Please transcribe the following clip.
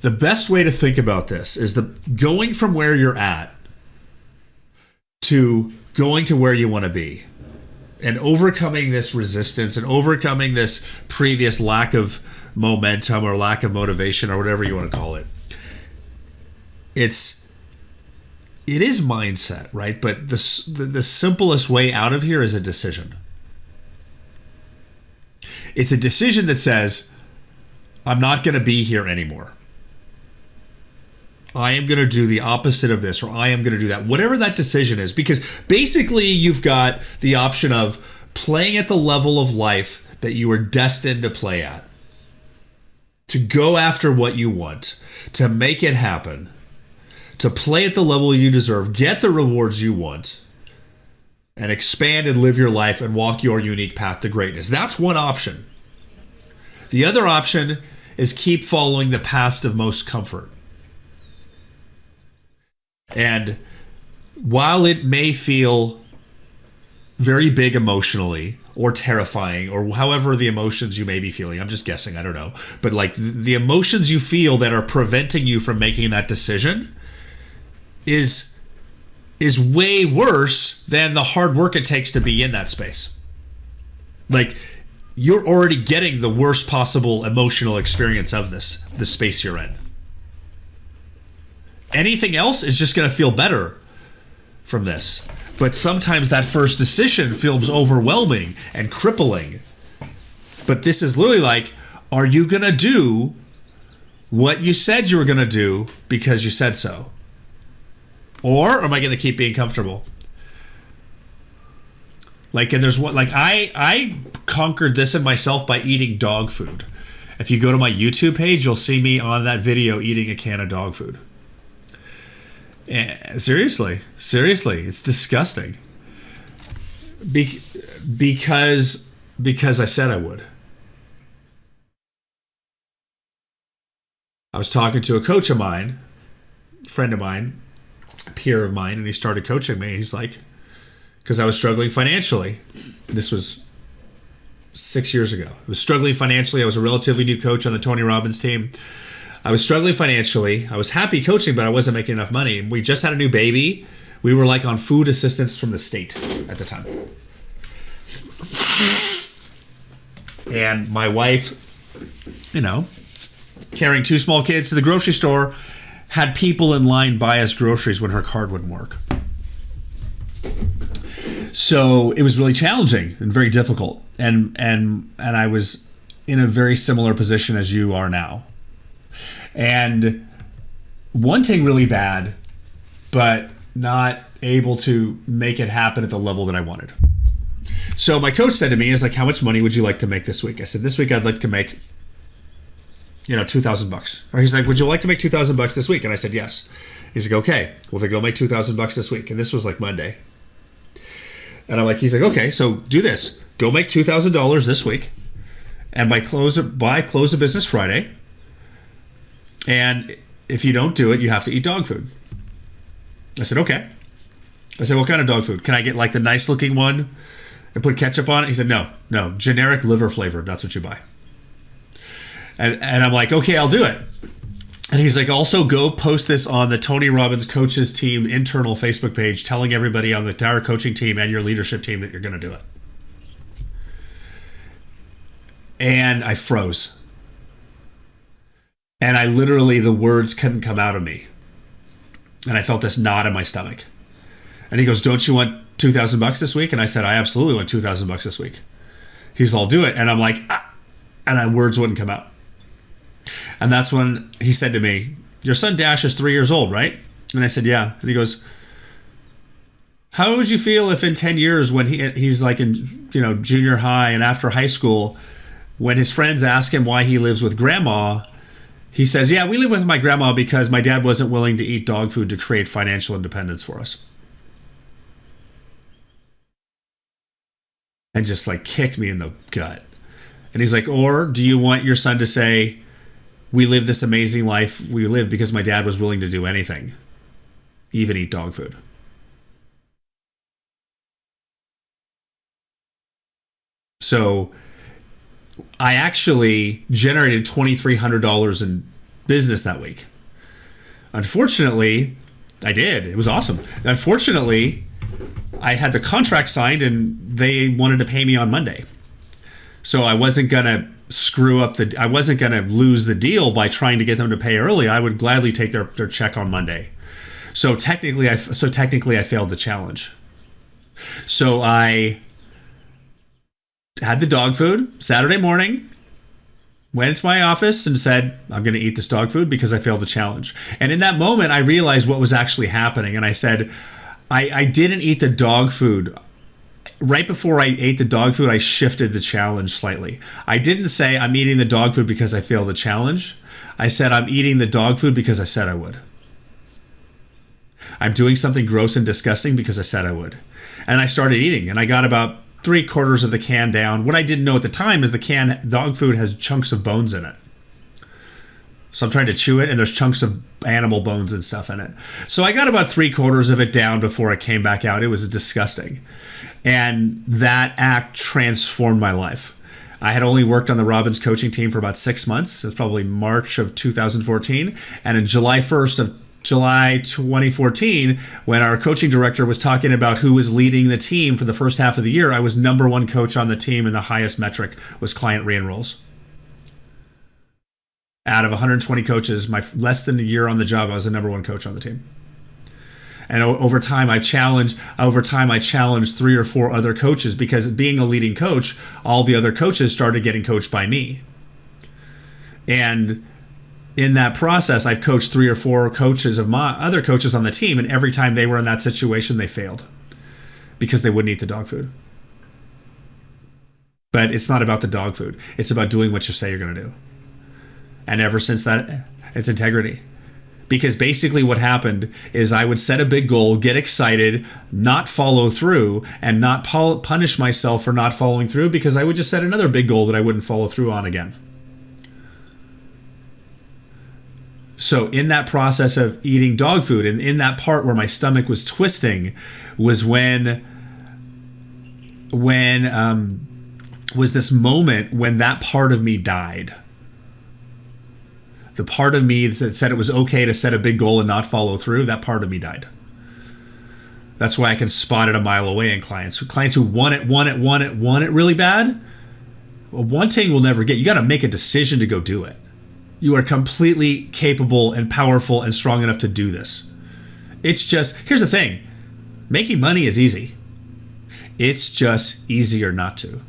The best way to think about this is the going from where you're at to going to where you want to be, and overcoming this resistance and overcoming this previous lack of momentum or lack of motivation or whatever you want to call it. It is mindset, right? But the simplest way out of here is a decision. It's a decision that says, I'm not going to be here anymore. I am going to do the opposite of this, or I am going to do that. Whatever that decision is, because basically you've got the option of playing at the level of life that you are destined to play at, to go after what you want, to make it happen, to play at the level you deserve, get the rewards you want, and expand and live your life and walk your unique path to greatness. That's one option. The other option is keep following the path of most comfort. And while it may feel very big emotionally or terrifying or however the emotions you may be feeling, I'm just guessing, I don't know, but like the emotions you feel that are preventing you from making that decision is way worse than the hard work it takes to be in that space. Like, you're already getting the worst possible emotional experience of the space you're in. Anything else is just going to feel better from this. But sometimes that first decision feels overwhelming and crippling. But this is literally like, are you going to do what you said you were going to do because you said so? Or am I going to keep being comfortable? Like, and there's what, like, I conquered this in myself by eating dog food. If you go to my YouTube page, you'll see me on that video eating a can of dog food. Seriously, it's disgusting. Because I said I would. I was talking to a coach of mine, friend of mine, a peer of mine, and he started coaching me. He's like, because I was struggling financially. This was 6 years ago. I was struggling financially. I was a relatively new coach on the Tony Robbins team. I was struggling financially. I was happy coaching, but I wasn't making enough money. We just had a new baby. We were like on food assistance from the state at the time. And my wife, you know, carrying 2 small kids to the grocery store, had people in line buy us groceries when her card wouldn't work. So it was really challenging and very difficult. And I was in a very similar position as you are now. And wanting really bad, but not able to make it happen at the level that I wanted. So my coach said to me, "Is like, how much money would you like to make this week?" I said, "This week I'd like to make, $2,000." Or he's like, "Would you like to make $2,000 this week?" And I said, "Yes." He's like, "Okay, well then go make $2,000 this week." And this was like Monday. And I'm like, he's like, "Okay, so do this. Go make $2,000 this week, and by close of business Friday. And if you don't do it, you have to eat dog food." I said, "Okay." I said, "What kind of dog food? Can I get like the nice looking one and put ketchup on it?" He said, No, generic liver flavored. That's what you buy." And I'm like, "Okay, I'll do it." And he's like, "Also go post this on the Tony Robbins Coaches Team internal Facebook page, telling everybody on the entire coaching team and your leadership team that you're going to do it." And I froze. And I literally, the words couldn't come out of me. And I felt this knot in my stomach. And he goes, "Don't you want $2,000 this week?" And I said, "I absolutely want $2,000 this week." He's all, "Do it." And I'm like, ah, and words wouldn't come out. And that's when he said to me, "Your son Dash is 3 years old, right?" And I said, "Yeah." And he goes, "How would you feel if in 10 years when he's like in, junior high and after high school, when his friends ask him why he lives with grandma, he says, 'Yeah, we live with my grandma because my dad wasn't willing to eat dog food to create financial independence for us.'" And just like kicked me in the gut. And he's like, "Or do you want your son to say, 'We live this amazing life we live because my dad was willing to do anything, even eat dog food'?" So I actually generated $2,300 in business that week. Unfortunately, I did. It was awesome. Unfortunately, I had the contract signed and they wanted to pay me on Monday. So I wasn't going to I wasn't going to lose the deal by trying to get them to pay early. I would gladly take their check on Monday. So technically I failed the challenge. So I had the dog food Saturday morning, went into my office and said, I'm going to eat this dog food because I failed the challenge. And in that moment, I realized what was actually happening. And I said, I didn't eat the dog food. Right before I ate the dog food, I shifted the challenge slightly. I didn't say I'm eating the dog food because I failed the challenge. I said I'm eating the dog food because I said I would. I'm doing something gross and disgusting because I said I would. And I started eating, and I got about 3/4 of the can down. What I didn't know at the time is the can dog food has chunks of bones in it. So I'm trying to chew it, and there's chunks of animal bones and stuff in it. So I got about 3/4 of it down before it came back out. It was disgusting. And that act transformed my life. I had only worked on the Robbins coaching team for about 6 months. It was probably March of 2014. And in July 2014, when our coaching director was talking about who was leading the team for the first half of the year, I was number one coach on the team, and the highest metric was client re-enrolls. Out of 120 coaches, my less than a year on the job, I was the number one coach on the team. And over time, I challenged 3 or 4 other coaches, because being a leading coach, all the other coaches started getting coached by me. And in that process, I've coached 3 or 4 coaches of my other coaches on the team, and every time they were in that situation, they failed because they wouldn't eat the dog food. But it's not about the dog food. It's about doing what you say you're going to do. And ever since that, it's integrity. Because basically what happened is I would set a big goal, get excited, not follow through, and not punish myself for not following through, because I would just set another big goal that I wouldn't follow through on again. So in that process of eating dog food, and in that part where my stomach was twisting, was when was this moment when that part of me died. The part of me that said it was okay to set a big goal and not follow through, that part of me died. That's why I can spot it a mile away in clients who want it really bad. Well, wanting will never get. You got to make a decision to go do it. You are completely capable and powerful and strong enough to do this. It's just, here's the thing. Making money is easy. It's just easier not to.